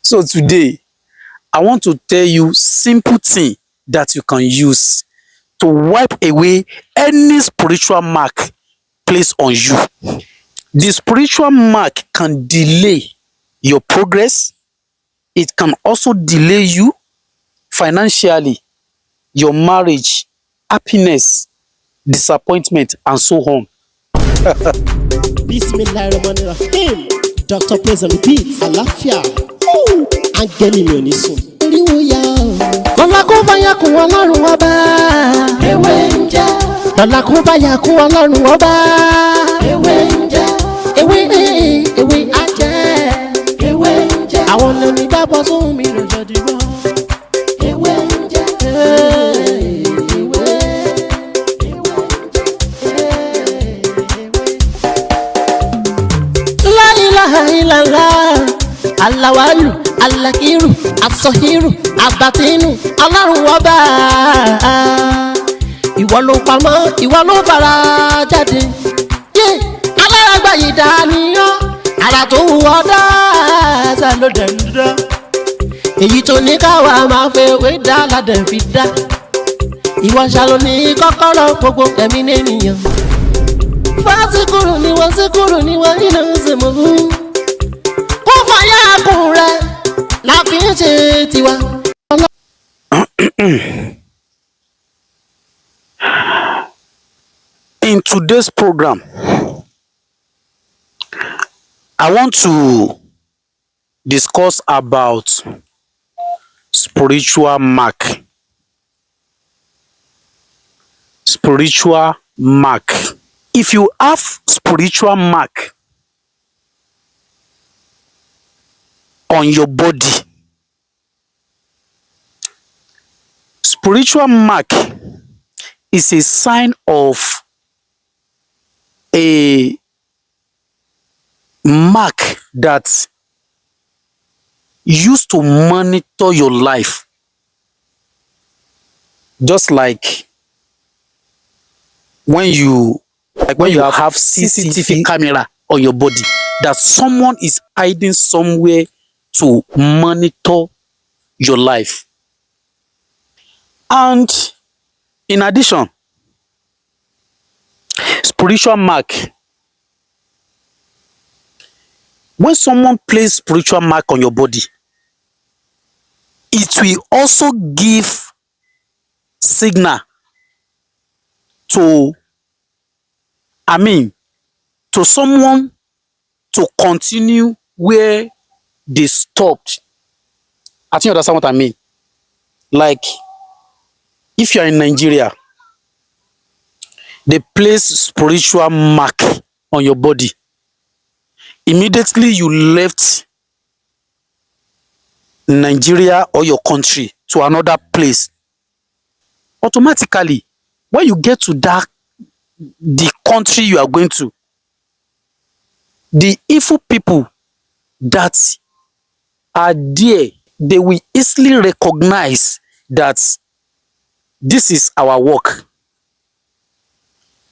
So today, I want to tell you simple thing that you can use to wipe away any spiritual mark placed on you. The spiritual mark can delay your progress. It can also delay you financially, your marriage, happiness, disappointment, and so on. Bismillahirrahmanirrahim. Dr. Praise and Repeat. Àlàáfíà. Áńgẹ́lì mi ò ní sùn. Oríwo ya o. Lọ́la kó bá yà kún Ọlọ́run ọba. Ewé ń jẹ́. Lọ́la kó bá yà kún Ọlọ́run ọba. Ewé ń jẹ́. Ewé á jẹ́. Ewé ń jẹ́. Àwọn lóní dábọ̀ sóhun mi lọ́jọ́ dìbò. Ewé ń jẹ́. Alawalu, alakiru, asọhiru, abatinu, Ọlọ́run ọba. Ìwọ ló pamọ́, ìwọ ló fara jáde. Alárágbá yìí dániyàn, ara tó wù ọ́ dáadáa ló dẹ̀ ń dá. Èyí tó ní káwa máa fẹ́ wé dá ládẹ̀ fi dá. Ìwọ ṣàlò ní kọ́kọ́rọ́ gbogbo ẹ̀mí nìyẹn. Fásikúrò ni wọ́n síkúrò ni wọ́n nínú ìsìnkú. In today's program, I want to discuss about spiritual mark. Spiritual mark. If you have spiritual mark on your body, spiritual mark is a sign of a mark that used to monitor your life, just like when you have CCTV camera on your body, that someone is hiding somewhere to monitor your life. And in addition, spiritual mark, when someone places spiritual mark on your body, it will also give signal to someone to continue where they stopped. I think you understand what I mean. Like, if you are in Nigeria, they place spiritual mark on your body. Immediately you left Nigeria or your country to another place, automatically, when you get to the country you are going to, the evil people that are there, they will easily recognize that this is our work.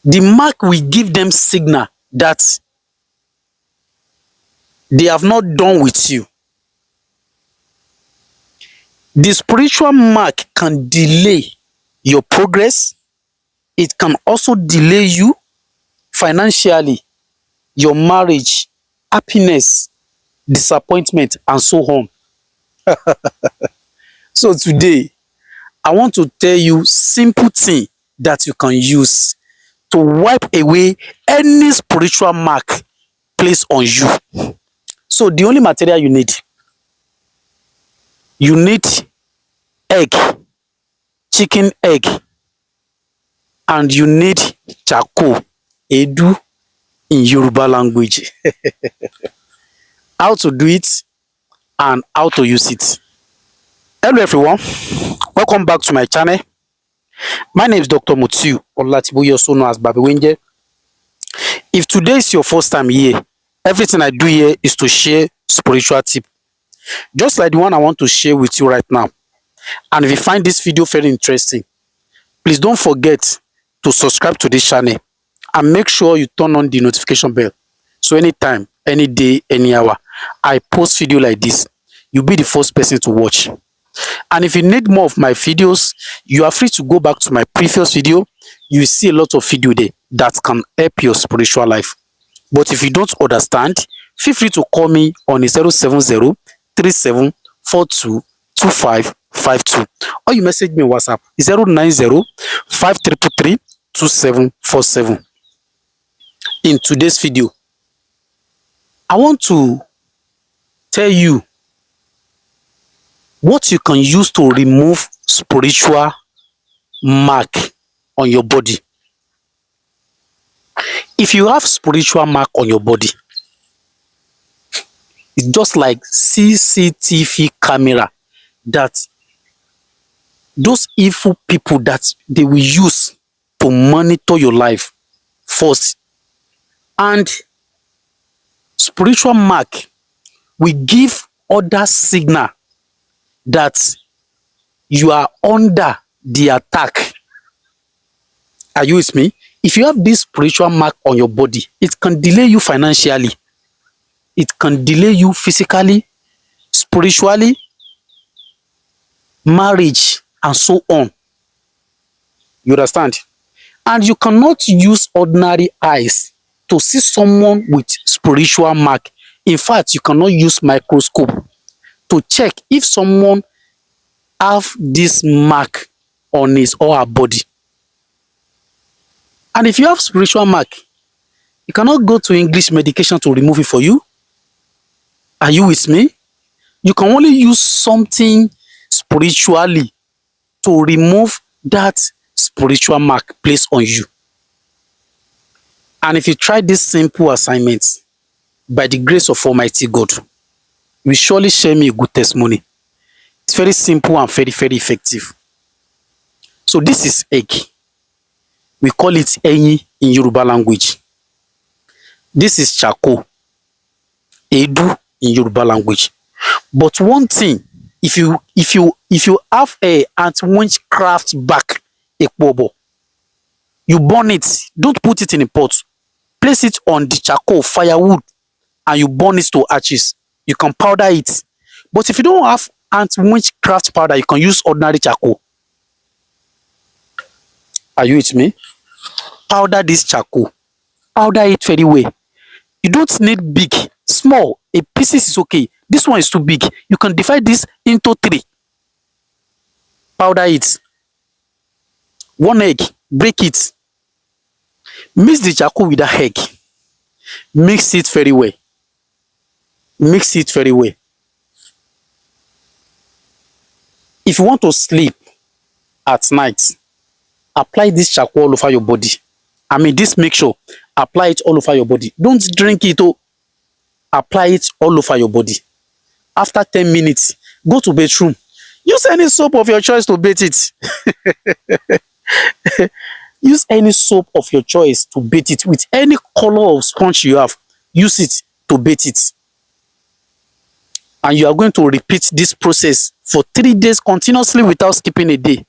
The mark will give them signal that they have not done with you. The spiritual mark can delay your progress. It can also delay you financially, your marriage, happiness, disappointment, and so on. So today, I want to tell you simple thing that you can use to wipe away any spiritual mark placed on you. So the only material you need egg, chicken egg, and you need charcoal, edu in Yoruba language. How to do it and how to use it. Hello everyone, welcome back to my channel. My name is Dr. Mutiu Olatiboye, also known as Babi Wenje. If today is your first time here, everything I do here is to share spiritual tip, just like the one I want to share with you right now. And if you find this video very interesting, please don't forget to subscribe to this channel and make sure you turn on the notification bell, so anytime, any day, any hour, I post video like this, you'll be the first person to watch. And if you need more of my videos, you are free to go back to my previous video. You will see a lot of video there that can help your spiritual life. But if you don't understand, feel free to call me on 070 3742 2552, or you message me on WhatsApp 090 5333 2747. In today's video, I want to tell you what you can use to remove spiritual mark on your body. If you have spiritual mark on your body, it's just like CCTV camera that those evil people that they will use to monitor your life first. And spiritual mark will give other signal that you are under the attack. Are you with me? If you have this spiritual mark on your body, it can delay you financially. It can delay you physically, spiritually, marriage, and so on. You understand? And you cannot use ordinary eyes to see someone with spiritual mark. In fact, you cannot use microscope to check if someone have this mark on his or her body. And if you have spiritual mark, you cannot go to English medication to remove it for you. Are you with me? You can only use something spiritually to remove that spiritual mark placed on you. And if you try this simple assignment, by the grace of Almighty God, you will surely share me a good testimony. It's very simple and very, very effective. So this is egg. We call it ẹyin in Yoruba language. This is charcoal, edu in Yoruba language. But one thing, if you have a anti-witchcraft back ekpobo, you burn it. Don't put it in a pot. Place it on the charcoal, firewood, and you burn it to ashes. You can powder it. But if you don't have anti-witchcraft powder, you can use ordinary charcoal. Are you with me? Powder this charcoal. Powder it very well. You don't need big. Small. A piece is okay. This one is too big. You can divide this into 3. Powder it. 1 egg. Break it. Mix the charcoal with the egg. Mix it very well. Mix it very well. If you want to sleep at night, apply this charcoal all over your body. I mean, this mixture, apply it all over your body. Don't drink it. Oh. Apply it all over your body. After 10 minutes, go to bedroom. Use any soap of your choice to bathe it. Use any soap of your choice to bathe it with any color of sponge you have. Use it to bathe it. And you are going to repeat this process for 3 days continuously without skipping a day.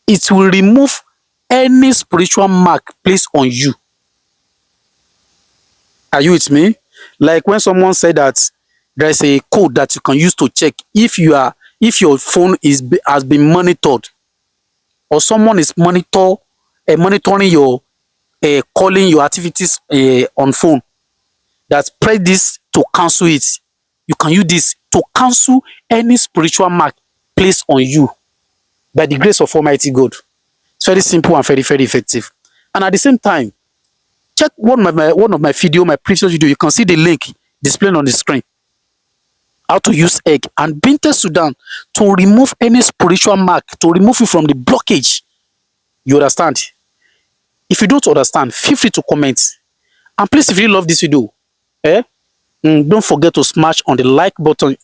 It will remove any spiritual mark placed on you. Are you with me? Like when someone said that there is a code that you can use to check if your phone has been monitored, or someone is monitoring your calling your activities on phone. That press this to cancel it. You can use this to cancel any spiritual mark placed on you by the grace of Almighty God. It's very simple and very, very effective. And at the same time, check one of my video, my previous video. You can see the link displayed on the screen. How to use egg and Binte Sudan to remove any spiritual mark, to remove it from the blockage. You understand? If you don't understand, feel free to comment. And please, if you love this video, don't forget to smash on the like button.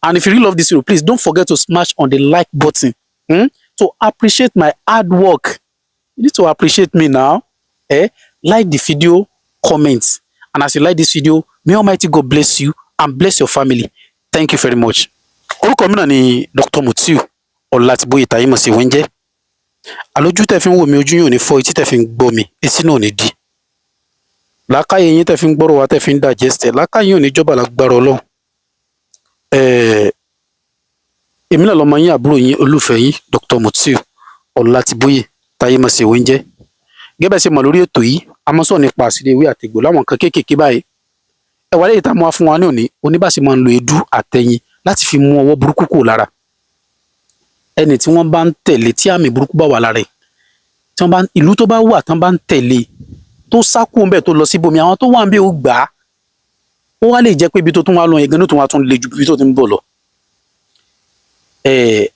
And if you really love this video, please don't forget to smash on the like button to appreciate my hard work. You need to appreciate me now. Like the video, comment. And as you like this video, may Almighty God bless you and bless your family. Thank you very much. Orúkọ mi náà ni Dr. Mutiu Ọlátíbóyè Táyémọ̀ sí Wẹ́ńjẹ́. Àlójú tẹ́ fi ń wò mí, ojú yín ò ní fọ́, etí tẹ́ fi ń gbọ́ mi, etí náà ò ní dí. làákàyè yín tẹ́ fi ń gbọ́rọ̀ wá tẹ́ fi ń digest ẹ̀ làákàyè yín ò ní jọba lágbára Ọlọ́run. Èmi náà lọmọ yín àbúrò yín olùfẹ́ yín Dr. Mutiu Ọlátíbóyè Táyémọ̀sí Ewéńjẹ́. Gẹ́gẹ́ bẹ́ẹ̀ ṣe mọ̀ lórí ètò yìí a máa ń sọ̀rọ̀ nípa àṣírí ewé àtegbò láwọn nǹkan kéékèèké báyìí. Ẹ wá lẹ́yìn tá a mú wá fún wa ní òní oníbàṣe máa ń lo èédú àtẹyin láti fi mú ọwọ́ burúkú kúrò lára ẹni tí wọ́n bá ń tẹ̀lé tí àmì burúkú bá wà lára ẹ̀, tí wọ́n bá ìlú tó bá wà tán bá ń tẹ̀lé tó sákò ńbẹ̀ tó lọ síbòmí àwọn tó wà ń bẹ̀ ó gbà á, ó wá lè jẹ́ pé ibi tó tún wá lọ yẹn gan-an tó wá tún le ju ibi tó ti ń bọ̀ lọ.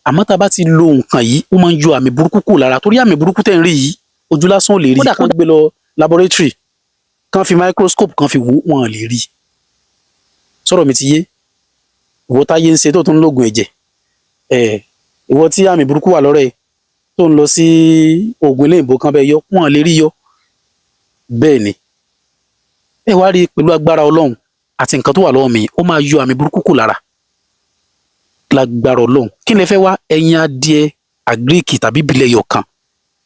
Àmọ́ tá a bá ti lo nǹkan yìí ó máa ń yọ àmì burúkú kúrò lára, torí àmì burúkú tẹ̀ ń rí yìí ojú lásán ò lè rí, kódà kan gbé lọ laboratory kan fi microscope kan fi wò wọn lè rí. Sọ̀rọ̀ mi ti yé ìwọ táyé ń ṣe tó tún lóògùn ẹ̀jẹ̀, ìwọ tí àmì burúkú wà lọ́rẹ́ tó ń lọ sí oògùn ilé ìbò kan bẹ́ẹ̀ yọ wọn lè rí yọ. Bẹ́ẹ̀ ni ẹ wá rí pẹ̀lú agbára Ọlọ́run àti nǹkan tó wà lọ́wọ́ mi ó máa yọ àmì burúkú kúrò lára lágbára Ọlọ́run. Kí ni ẹ fẹ́ wá? Ẹyin adìẹ àgíríkì tàbí ìbílẹ̀ yọ̀kan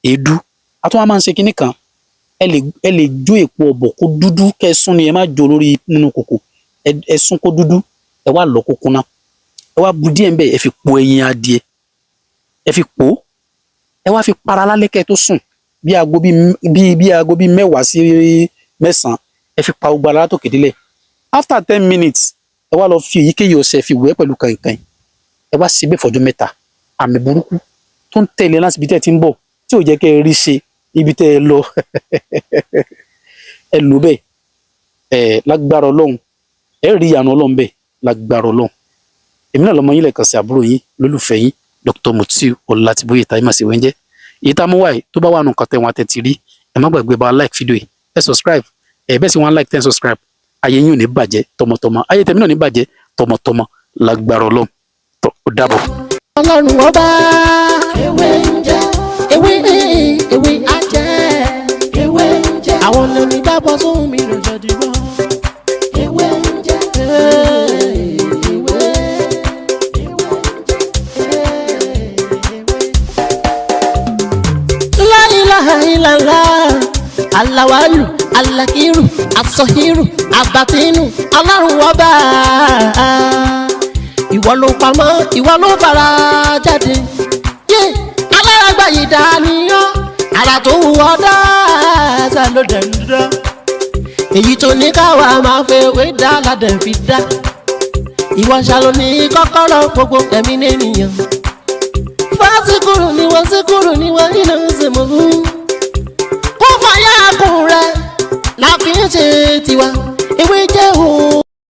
èédú. A tún wá máa ń ṣe kinní kan, ẹ lè jó èpo ọ̀bọ̀ kó dúdú kẹ́ ẹ sún ni, ẹ má jó lórí nínú kòkò, ẹ sún kó dúdú, ẹ wá lọ kókó náà, ẹ wá bu díẹ̀ ń bẹ̀, ẹ fi po ẹyin adìẹ, ẹ fi pò ó, ẹ wá fi para lálẹ́ kẹ́ ẹ tó sùn bí aago bí 10 sí 9, ẹ fi pa gbogbo ara látòkè délẹ̀. After 10 minutes ẹ wá lọ fi èyíkéyìí ọṣẹ fi wẹ̀ pẹ̀lú kàìnkàìn, ẹ wá ṣe bẹ́ẹ̀ fọjọ́ 3. Àmì burúkú tó ń tẹ̀lé láti ibi tẹ́ ẹ ti ń bọ̀ tí ò jẹ́ kẹ́ ẹ rí ṣe ibi tẹ́ ẹ lọ ẹ lò bẹ́ẹ̀ lágbára Ọlọ́run ẹ rí ìyanu Ọlọ́run bẹ́ẹ̀ lágbára Ọlọ́run. Èmi náà lọmọ yín lẹ́ẹ̀kan sí àbúrò yín lólùfẹ́ yín Dr. Mutiu Ọlátíbóyè Táyémọ̀sí Ewéńjẹ́. Èyí tá a mú wáyé tó bá wà nù nǹkan tẹ́ wọn àtẹ̀tì rí ẹ má gbàgbé bá like fídíò yìí, ẹ subscribe, bẹ́ẹ̀ sì wọn like 10 subscribe, ayé yín ò ní bàjẹ́ tọmọtọmọ, ayé tèmi náà ò ní bàjẹ́ tọmọtọmọ lágbára Ọlọ́run. Tó ó dàbọ̀. Ọlọ́run ọba ewé ń jẹ́ ewé ajẹ́ ewé ń jẹ́ àwọn lórí dábọ̀ sóhun mi lọ́jọ́ dìbò ewé ń jẹ́ la ilaha illallah alawalu alakiru asọhiru abatinu Ọlọ́run ọba ìwọ ló pamọ́ ìwọ ló fara jáde yé alárágbá yìí dániyàn ara tó wù ọ́ dáadáa ló dẹ̀ ń dá èyí tó ní káwa máa fẹ́ wé dá ládẹ̀ fi dá ìwọ ṣàlò ní kọ́kọ́rọ́ gbogbo ẹ̀mí nìyẹn fásikúrú ni wọ́n síkúrú ni wọ́n nínú ìsìnkú kó fàyà kùn rẹ̀ láfi ń ṣe tiwa ewé jẹ́ òun.